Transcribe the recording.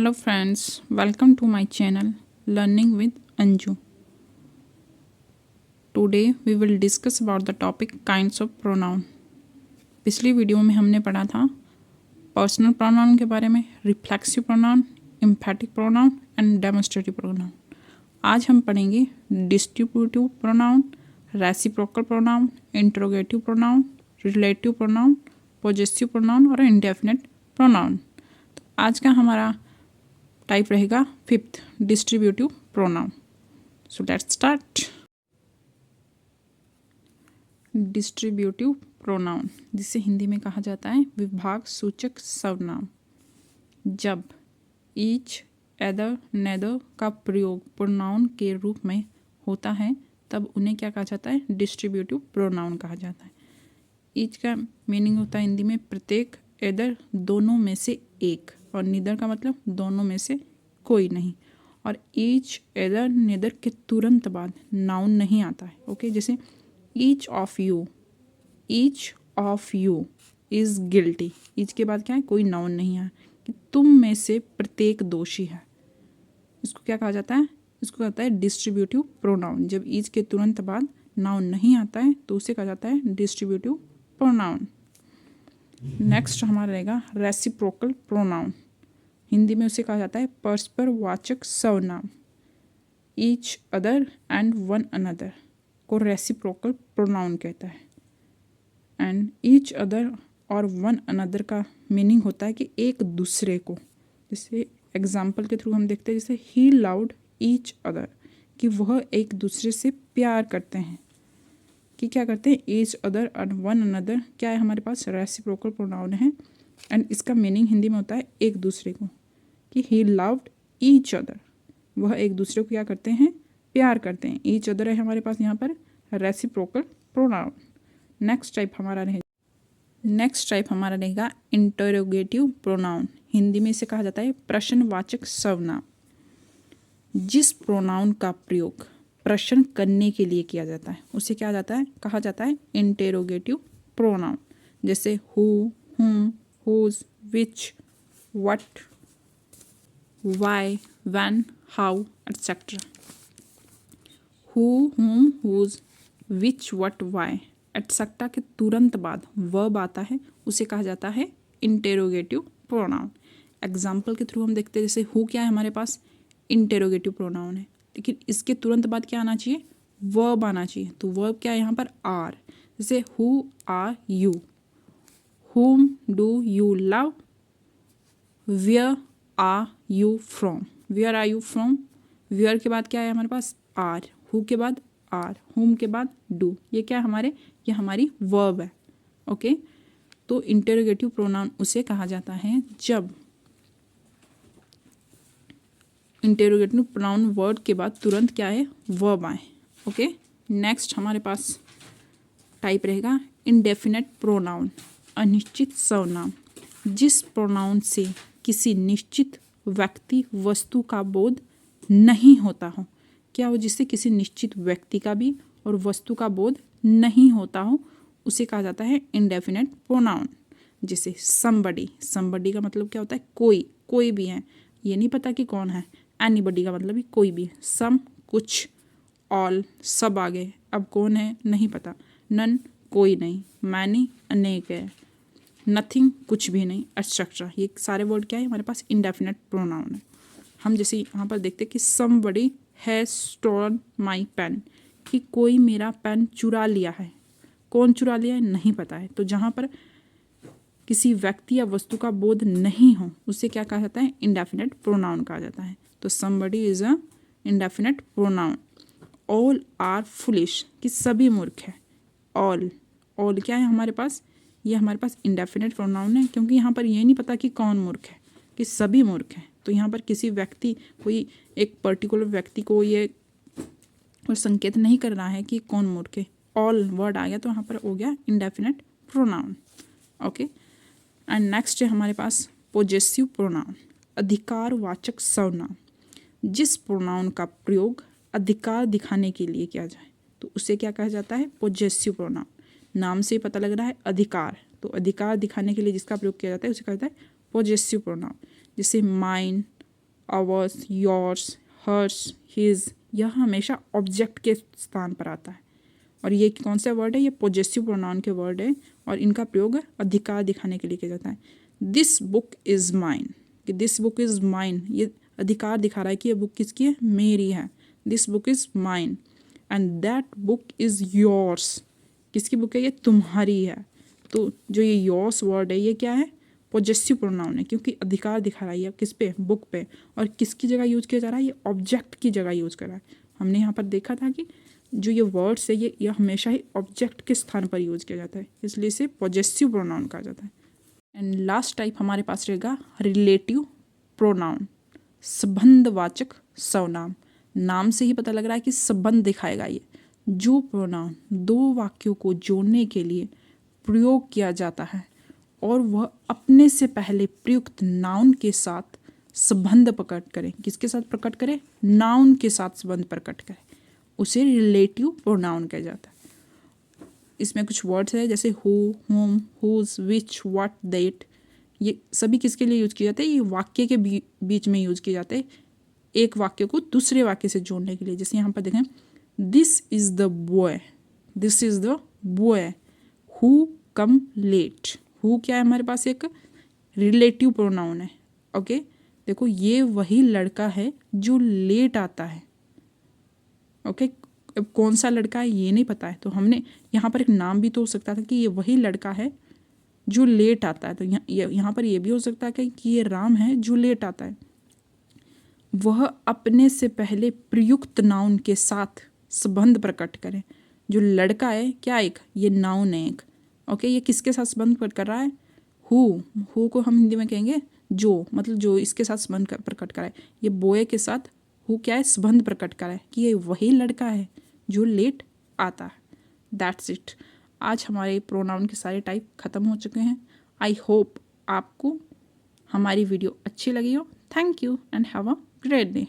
Hello friends, welcome to my channel Learning with Anju. Today we will discuss about the topic kinds of pronoun. पिछली video में हमने पढ़ा था personal pronoun के बारे में, reflexive pronoun, एम्फैटिक pronoun and demonstrative pronoun. आज हम पढ़ेंगे distributive pronoun, reciprocal pronoun, interrogative pronoun, relative pronoun, possessive pronoun और इंडेफिनिट प्रोनाउन. तो आज का हमारा टाइप रहेगा fifth, distributive pronoun. So let's start. Distributive pronoun, जिसे हिंदी में कहा जाता है विभाग सूचक सर्वनाम. जब ईच, एदर, नेदर का प्रयोग प्रोनाउन के रूप में होता है तब उन्हें क्या कहा जाता है? डिस्ट्रीब्यूटिव प्रोनाउन कहा जाता है. ईच का मीनिंग होता है हिंदी में प्रत्येक, एदर दोनों में से एक, और निदर का मतलब दोनों में से कोई नहीं. और ईच, एदर, निदर के तुरंत बाद नाउन नहीं आता है. ओके, जैसे each of you, each of you is guilty. Each के बाद क्या है? कोई नाउन नहीं है कि तुम में से प्रत्येक दोषी है. इसको क्या कहा जाता है? इसको कहता है डिस्ट्रीब्यूटिव प्रोनाउन. जब ईच के तुरंत बाद नाउन नहीं आता है तो उसे कहा जाता है डिस्ट्रीब्यूटिव प्रोनाउन. नेक्स्ट हमारा रहेगा रेसिप्रोकल प्रोनाउन. हिंदी में उसे कहा जाता है परस्पर वाचक सर्वनाम. Each other and one another को रेसिप्रोकल प्रोनाउन कहता है. एंड ईच अदर और वन अनदर का मीनिंग होता है कि एक दूसरे को. जैसे एग्जाम्पल के थ्रू हम देखते हैं, जैसे ही लव्ड ईच अदर, कि वह एक दूसरे से प्यार करते हैं. कि क्या करते हैं? ईच अदर और वन अनदर क्या है हमारे पास? रेसिप्रोकल प्रोनाउन है. एंड इसका मीनिंग हिंदी में होता है एक दूसरे को, कि ही लव्ड ईच अदर, वह एक दूसरे को क्या करते हैं? प्यार करते हैं. ईच अदर है हमारे पास यहाँ पर रेसिप्रोकल प्रोनाउन. नेक्स्ट टाइप हमारा रहेगा इंटरोगेटिव प्रोनाउन. हिंदी में इसे कहा जाता है प्रश्नवाचक सर्वनाम. जिस प्रोनाउन का प्रयोग प्रश्न करने के लिए किया जाता है उसे क्या जाता है? कहा जाता है इंटेरोगेटिव प्रोनाउन. जैसे who, whom, whose, which, what, why, when, how etcetera. Who, whom, whose, which, what, why etcetera के तुरंत बाद वर्ब आता है, उसे कहा जाता है इंटेरोगेटिव प्रोनाउन. एग्जाम्पल के थ्रू हम देखते हैं, जैसे हु क्या है हमारे पास? इंटेरोगेटिव प्रोनाउन है, लेकिन इसके तुरंत बाद क्या आना चाहिए? वर्ब आना चाहिए. तो वर्ब क्या है यहाँ पर? आर. जैसे who are you, whom do you love, where are you from, where are you from. where के बाद क्या है हमारे पास? आर. who के बाद आर, whom के बाद do. ये क्या है हमारे? ये हमारी वर्ब है. ओके, तो इंटरोगेटिव प्रोनाउन उसे कहा जाता है जब इंटरोगेटिव प्रोनाउन वर्ड के बाद तुरंत क्या है? वर्ब आए. ओके, नेक्स्ट हमारे पास टाइप रहेगा इंडेफिनेट प्रोनाउन, अनिश्चित सर्वनाम. जिस प्रोनाउन से किसी निश्चित व्यक्ति, वस्तु का बोध नहीं होता हो. क्या हो? जिससे किसी निश्चित व्यक्ति का भी और वस्तु का बोध नहीं होता हो, उसे कहा जाता है इंडेफिनेट प्रोनाउन. जैसे somebody, somebody का मतलब क्या होता है? कोई, कोई भी है, ये नहीं पता कि कौन है. anybody का मतलब भी कोई भी. some कुछ, all सब आ गए, अब कौन है नहीं पता. none कोई नहीं, many अनेक है, नथिंग कुछ भी नहीं, एटसेट्रा. ये सारे वर्ड क्या है हमारे पास? इंडेफिनेट प्रोनाउन है. हम जैसे यहाँ पर देखते हैं कि somebody has stolen my pen, कि कोई मेरा पेन चुरा लिया है. कौन चुरा लिया है? नहीं पता है. तो जहाँ पर किसी व्यक्ति या वस्तु का बोध नहीं हो उसे क्या कहा जाता है? इंडेफिनेट प्रोनाउन कहा जाता है. तो somebody is a indefinite pronoun. all are foolish, कि सभी मूर्ख है. all, all क्या है हमारे पास? ये हमारे पास इंडेफिनेट प्रोनाउन है, क्योंकि यहाँ पर ये नहीं पता कि कौन मूर्ख है, कि सभी मूर्ख हैं. तो यहाँ पर किसी व्यक्ति, कोई एक पर्टिकुलर व्यक्ति को ये और संकेत नहीं कर रहा है कि कौन मूर्ख है. ऑल वर्ड आ गया तो यहाँ पर हो गया indefinite pronoun. Okay, and next है हमारे पास पॉजेसिव प्रोनाउन, अधिकारवाचक सर्वनाम. जिस प्रोनाउन का प्रयोग अधिकार दिखाने के लिए किया जाए तो उसे क्या कहा जाता है? Possessive pronoun. नाम से ही पता लग रहा है अधिकार, तो अधिकार दिखाने के लिए जिसका प्रयोग किया जाता है उसे कहा जाता है पॉजेसिव प्रोनाउन. जैसे mine, ours, yours, hers, his, यह हमेशा ऑब्जेक्ट के स्थान पर आता है। और ये कौन सा वर्ड है? ये पॉजेसिव प्रोनाउन के वर्ड है और इनका प्रयोग अधिकार दिखाने के लिए किया जाता है। दिस बुक इज़ माइन, कि दिस बुक इज़ माइन, ये अधिकार दिखा रहा है कि ये बुक किसकी है? मेरी है। This book is mine. And that book is yours, किसकी बुक है? ये तुम्हारी है। तो जो ये योर्स वर्ड है ये क्या है? पॉजेसिव प्रोनाउन है, क्योंकि अधिकार दिखा रहा है किस पे? बुक पे। और किसकी जगह यूज किया जा रहा है? ये ऑब्जेक्ट की जगह यूज कर रहा है। हमने यहाँ पर देखा था कि जो ये वर्ड्स है ये हमेशा ही ऑब्जेक्ट के स्थान पर यूज किया जाता है, इसलिए इसे पॉजेसिव प्रोनाउन कहा जाता है। एंड लास्ट टाइप हमारे पास रहेगा रिलेटिव प्रोनाउन, संबंधवाचक सर्वनाम। नाम से ही पता लग रहा है कि संबंध दिखाएगा ये। जो प्रोनाउन दो वाक्यों को जोड़ने के लिए प्रयोग किया जाता है और वह अपने से पहले प्रयुक्त नाउन के साथ संबंध प्रकट करे। किसके साथ प्रकट करे? नाउन के साथ संबंध प्रकट करे, उसे रिलेटिव प्रोनाउन कहा जाता है। इसमें कुछ वर्ड्स है जैसे who, whom, whose, which, what, that, ये सभी किसके लिए यूज किए जाते हैं? ये वाक्य के बीच में यूज किए जाते हैं, एक वाक्य को दूसरे वाक्य से जोड़ने के लिए। जैसे यहाँ पर देखें, this is the boy, this is the boy who come late. Who क्या है हमारे पास? एक रिलेटिव प्रोनाउन है। ओके, देखो ये वही लड़का है जो लेट आता है। ओके, अब कौन सा लड़का है ये नहीं पता है, तो हमने यहाँ पर एक नाम भी तो हो सकता था कि ये वही लड़का है जो लेट आता है। तो यहाँ पर ये भी हो सकता है कि ये राम है जो लेट आता है। वह अपने से पहले प्रयुक्त नाउन के साथ संबंध प्रकट करें। जो लड़का है क्या? एक ये नाउन है एक। ओके, ये किसके साथ संबंध प्रकट कर रहा है? हु को हम हिंदी में कहेंगे जो, मतलब जो इसके साथ संबंध प्रकट कराए। ये बॉय के साथ हु क्या है? संबंध प्रकट कराए कि ये वही लड़का है जो लेट आता है। That's it. आज हमारे प्रोनाउन के सारे टाइप ख़त्म हो चुके हैं। आई होप आपको हमारी वीडियो अच्छी लगी हो। Thank you and have a great day.